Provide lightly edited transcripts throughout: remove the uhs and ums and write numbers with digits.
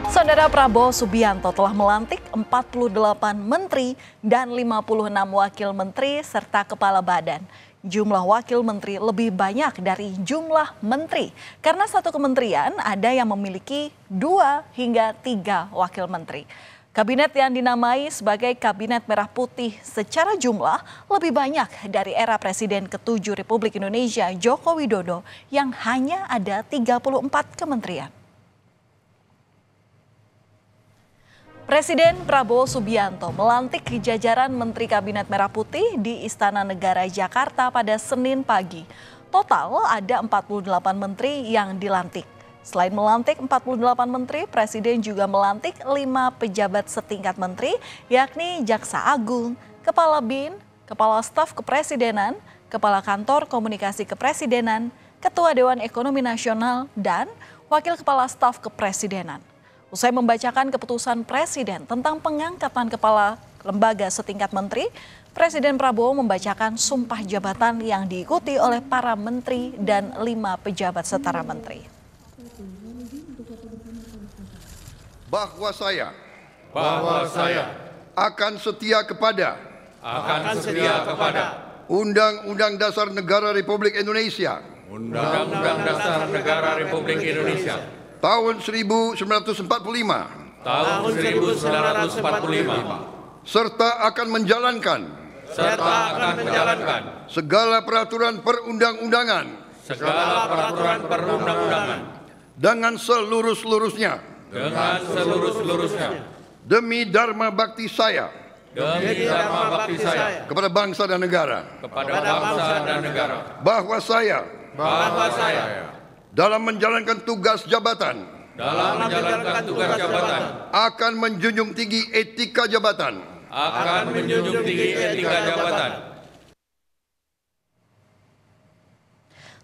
Saudara Prabowo Subianto telah melantik 48 menteri dan 56 wakil menteri serta kepala badan. Jumlah wakil menteri lebih banyak dari jumlah menteri karena satu kementerian ada yang memiliki 2 hingga 3 wakil menteri. Kabinet yang dinamai sebagai Kabinet Merah Putih secara jumlah lebih banyak dari era Presiden ke-7 Republik Indonesia Joko Widodo yang hanya ada 34 kementerian. Presiden Prabowo Subianto melantik jajaran Menteri Kabinet Merah Putih di Istana Negara Jakarta pada Senin pagi. Total ada 48 menteri yang dilantik. Selain melantik 48 menteri, Presiden juga melantik 5 pejabat setingkat menteri, yakni Jaksa Agung, Kepala BIN, Kepala Staf Kepresidenan, Kepala Kantor Komunikasi Kepresidenan, Ketua Dewan Ekonomi Nasional, dan Wakil Kepala Staf Kepresidenan. Usai membacakan keputusan Presiden tentang pengangkatan kepala lembaga setingkat menteri, Presiden Prabowo membacakan sumpah jabatan yang diikuti oleh para menteri dan 5 pejabat setara menteri. Bahwa saya akan setia kepada Undang-Undang Dasar Negara Republik Indonesia Undang-Undang Dasar Negara Republik Indonesia tahun 1945 serta akan menjalankan segala peraturan perundang-undangan dengan seluruh-seluruhnya demi dharma bakti saya kepada bangsa dan negara. Bahwa saya dalam menjalankan tugas jabatan akan menjunjung tinggi etika jabatan.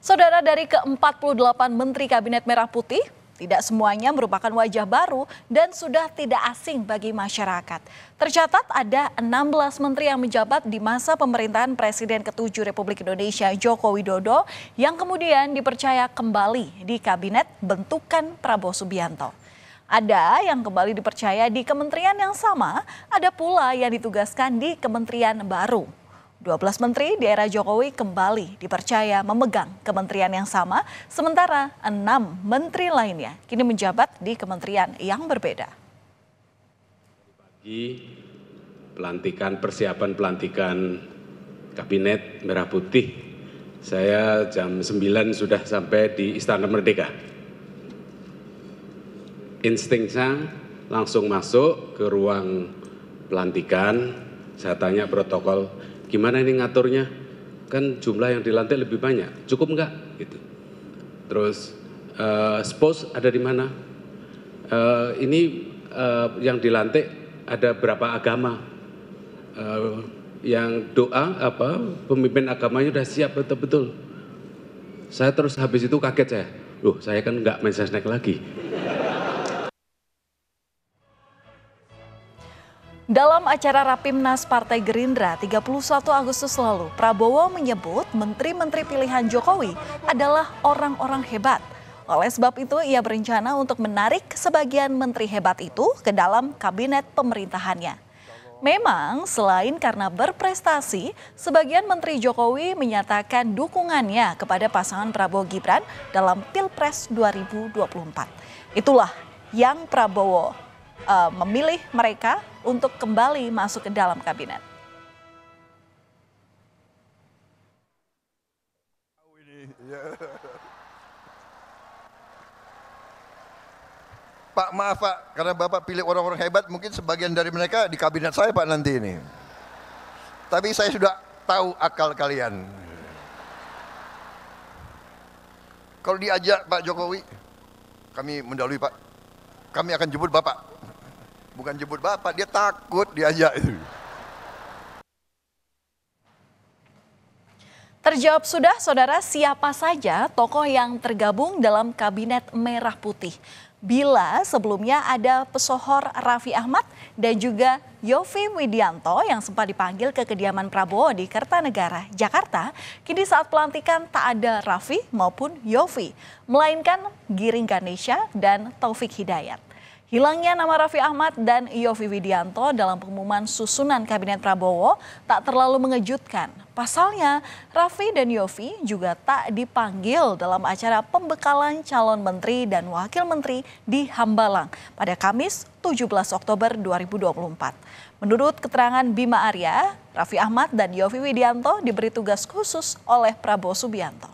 Saudara, dari ke-48 Menteri Kabinet Merah Putih, tidak semuanya merupakan wajah baru dan sudah tidak asing bagi masyarakat. Tercatat ada 16 menteri yang menjabat di masa pemerintahan Presiden ke-7 Republik Indonesia Joko Widodo yang kemudian dipercaya kembali di Kabinet bentukan Prabowo Subianto. Ada yang kembali dipercaya di kementerian yang sama, ada pula yang ditugaskan di kementerian baru. 12 menteri di era Jokowi kembali dipercaya memegang kementerian yang sama, sementara 6 menteri lainnya kini menjabat di kementerian yang berbeda. Persiapan pelantikan Kabinet Merah Putih, saya jam 9 sudah sampai di Istana Merdeka. Instingnya langsung masuk ke ruang pelantikan, saya tanya protokol, gimana ini ngaturnya? Kan jumlah yang dilantik lebih banyak, cukup enggak? Gitu. Terus spos ada di mana? Yang dilantik ada berapa agama? Yang doa pemimpin agamanya sudah siap betul-betul. Saya terus habis itu kaget saya. Loh, saya kan enggak main sesnek lagi. Dalam acara Rapimnas Partai Gerindra 31 Agustus lalu, Prabowo menyebut menteri-menteri pilihan Jokowi adalah orang-orang hebat. Oleh sebab itu, ia berencana untuk menarik sebagian menteri hebat itu ke dalam kabinet pemerintahannya. Memang selain karena berprestasi, sebagian menteri Jokowi menyatakan dukungannya kepada pasangan Prabowo Gibran dalam Pilpres 2024. Itulah yang Prabowo memilih mereka untuk kembali masuk ke dalam kabinet. Pak, maaf Pak, karena Bapak pilih orang-orang hebat, mungkin sebagian dari mereka di kabinet saya Pak nanti ini. Tapi saya sudah tahu akal kalian. Kalau diajak Pak Jokowi, kami mendahului Pak, kami akan jemput Bapak. Bukan jemput Bapak, dia takut diajak itu. Terjawab sudah, saudara, siapa saja tokoh yang tergabung dalam Kabinet Merah Putih. Bila sebelumnya ada pesohor Raffi Ahmad dan juga Yovie Widianto yang sempat dipanggil ke kediaman Prabowo di Kertanegara, Jakarta, kini saat pelantikan tak ada Raffi maupun Yovie, melainkan Giring Ganesha dan Taufik Hidayat. Hilangnya nama Raffi Ahmad dan Yovie Widianto dalam pengumuman susunan Kabinet Prabowo tak terlalu mengejutkan. Pasalnya, Raffi dan Yovie juga tak dipanggil dalam acara pembekalan calon menteri dan wakil menteri di Hambalang pada Kamis 17 Oktober 2024. Menurut keterangan Bima Arya, Raffi Ahmad dan Yovie Widianto diberi tugas khusus oleh Prabowo Subianto.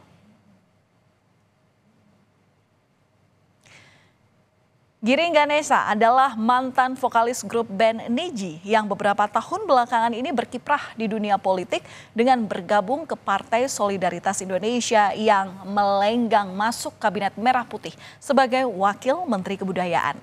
Giring Ganesa adalah mantan vokalis grup band Nidji yang beberapa tahun belakangan ini berkiprah di dunia politik dengan bergabung ke Partai Solidaritas Indonesia yang melenggang masuk Kabinet Merah Putih sebagai Wakil Menteri Kebudayaan.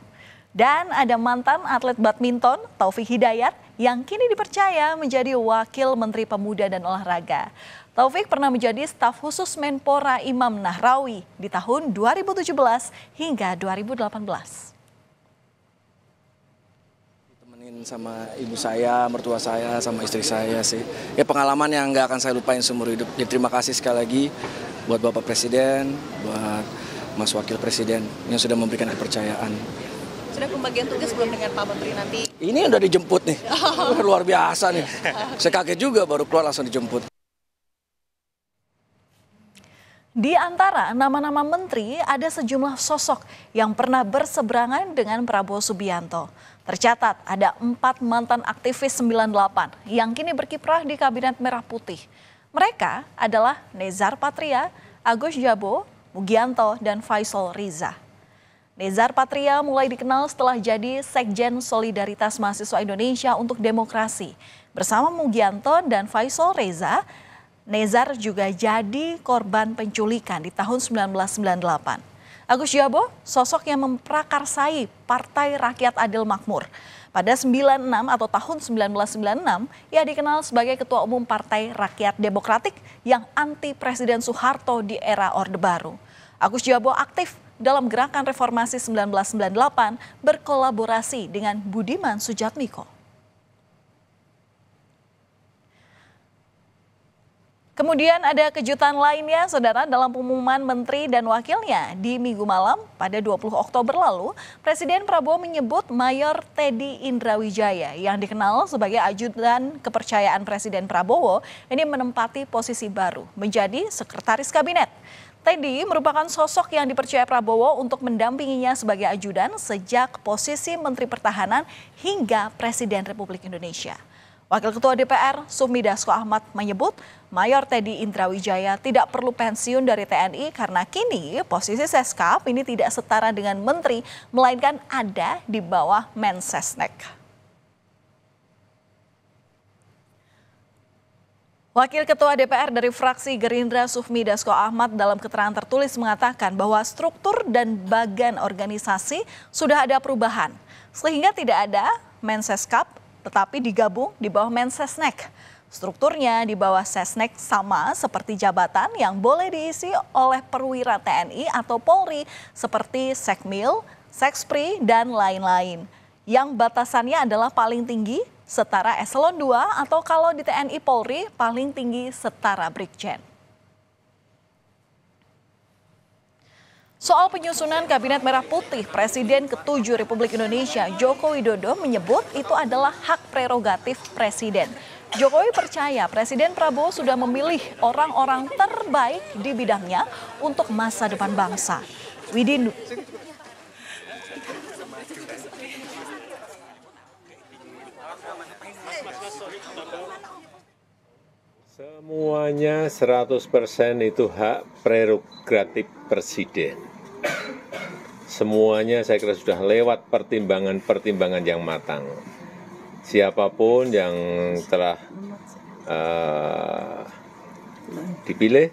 Dan ada mantan atlet badminton Taufik Hidayat yang kini dipercaya menjadi Wakil Menteri Pemuda dan Olahraga. Taufik pernah menjadi staf khusus Menpora Imam Nahrawi di tahun 2017 hingga 2018. Ditemenin sama ibu saya, mertua saya, sama istri saya sih. Ya pengalaman yang nggak akan saya lupain seumur hidup. Jadi terima kasih sekali lagi buat Bapak Presiden, buat Mas Wakil Presiden yang sudah memberikan kepercayaan. Sudah pembagian tugas belum dengan Pak Menteri nanti? Ini udah dijemput nih, luar biasa nih. Saya kaget juga baru keluar langsung dijemput. Di antara nama-nama menteri ada sejumlah sosok yang pernah berseberangan dengan Prabowo Subianto. Tercatat ada 4 mantan aktivis 98 yang kini berkiprah di Kabinet Merah Putih. Mereka adalah Nezar Patria, Agus Jabo, Mugianto, dan Faisal Riza. Nezar Patria mulai dikenal setelah jadi Sekjen Solidaritas Mahasiswa Indonesia untuk Demokrasi. Bersama Mugianto dan Faisal Riza, Nezar juga jadi korban penculikan di tahun 1998. Agus Jabo, sosok yang memprakarsai Partai Rakyat Adil Makmur. Pada 96 atau tahun 1996, ia dikenal sebagai Ketua Umum Partai Rakyat Demokratik yang anti Presiden Soeharto di era Orde Baru. Agus Jabo aktif dalam gerakan reformasi 1998 berkolaborasi dengan Budiman Sujatmiko. Kemudian ada kejutan lainnya, saudara, dalam pengumuman menteri dan wakilnya di Minggu malam pada 20 Oktober lalu, Presiden Prabowo menyebut Mayor Teddy Indrawijaya yang dikenal sebagai ajudan kepercayaan Presiden Prabowo ini menempati posisi baru menjadi Sekretaris Kabinet. Teddy merupakan sosok yang dipercaya Prabowo untuk mendampinginya sebagai ajudan sejak posisi Menteri Pertahanan hingga Presiden Republik Indonesia. Wakil Ketua DPR Sufmi Dasko Ahmad menyebut Mayor Teddy Indrawijaya tidak perlu pensiun dari TNI karena kini posisi Seskap ini tidak setara dengan menteri, melainkan ada di bawah Mensesnek. Wakil Ketua DPR dari fraksi Gerindra Sufmi Dasko Ahmad dalam keterangan tertulis mengatakan bahwa struktur dan bagan organisasi sudah ada perubahan, sehingga tidak ada Menseskap tetapi digabung di bawah Mensesnek. Strukturnya di bawah Sesnek sama seperti jabatan yang boleh diisi oleh perwira TNI atau Polri seperti Sekmil, Sekspri, dan lain-lain. Yang batasannya adalah paling tinggi setara eselon 2 atau kalau di TNI Polri paling tinggi setara Brigjen. Soal penyusunan Kabinet Merah Putih, Presiden ke-7 Republik Indonesia Joko Widodo menyebut itu adalah hak prerogatif Presiden. Jokowi percaya Presiden Prabowo sudah memilih orang-orang terbaik di bidangnya untuk masa depan bangsa. Widin. Semuanya 100% itu hak prerogatif Presiden. Semuanya saya kira sudah lewat pertimbangan-pertimbangan yang matang. Siapapun yang telah dipilih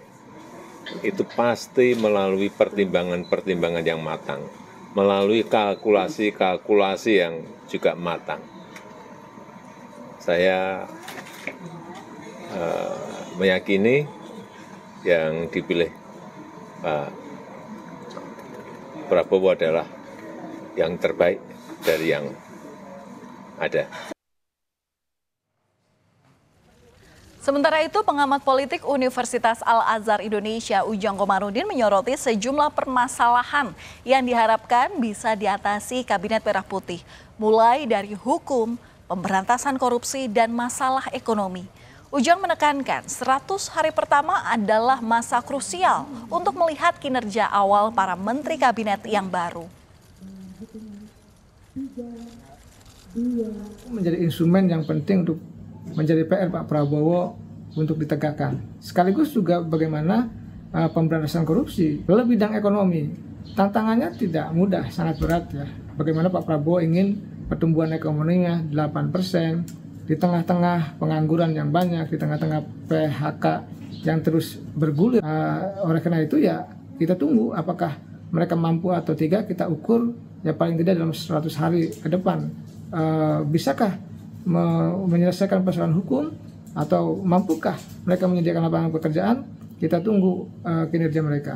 itu pasti melalui pertimbangan-pertimbangan yang matang, melalui kalkulasi-kalkulasi yang juga matang. Saya meyakini yang dipilih Pak Prabowo adalah yang terbaik dari yang ada. Sementara itu, pengamat politik Universitas Al-Azhar Indonesia Ujang Komarudin menyoroti sejumlah permasalahan yang diharapkan bisa diatasi Kabinet Merah Putih, mulai dari hukum, pemberantasan korupsi, dan masalah ekonomi. Ujang menekankan 100 hari pertama adalah masa krusial untuk melihat kinerja awal para menteri kabinet yang baru. Menjadi instrumen yang penting untuk menjadi PR Pak Prabowo untuk ditegakkan. Sekaligus juga bagaimana pemberantasan korupsi. Dalam bidang ekonomi, tantangannya tidak mudah, sangat berat ya. Bagaimana Pak Prabowo ingin pertumbuhan ekonominya 8%, di tengah-tengah pengangguran yang banyak, di tengah-tengah PHK yang terus bergulir. Oleh karena itu ya kita tunggu apakah mereka mampu atau tidak, kita ukur ya paling tidak dalam 100 hari ke depan. Bisakah menyelesaikan persoalan hukum atau mampukah mereka menyediakan lapangan pekerjaan? Kita tunggu kinerja mereka.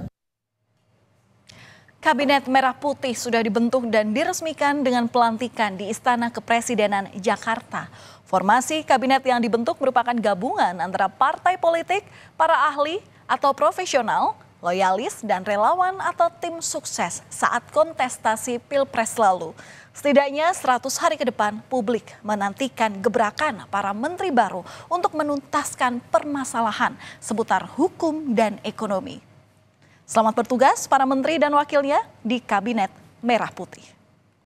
Kabinet Merah Putih sudah dibentuk dan diresmikan dengan pelantikan di Istana Kepresidenan Jakarta. Formasi kabinet yang dibentuk merupakan gabungan antara partai politik, para ahli atau profesional, loyalis, dan relawan atau tim sukses saat kontestasi Pilpres lalu. Setidaknya 100 hari ke depan, publik menantikan gebrakan para menteri baru untuk menuntaskan permasalahan seputar hukum dan ekonomi. Selamat bertugas para menteri dan wakilnya di Kabinet Merah Putih.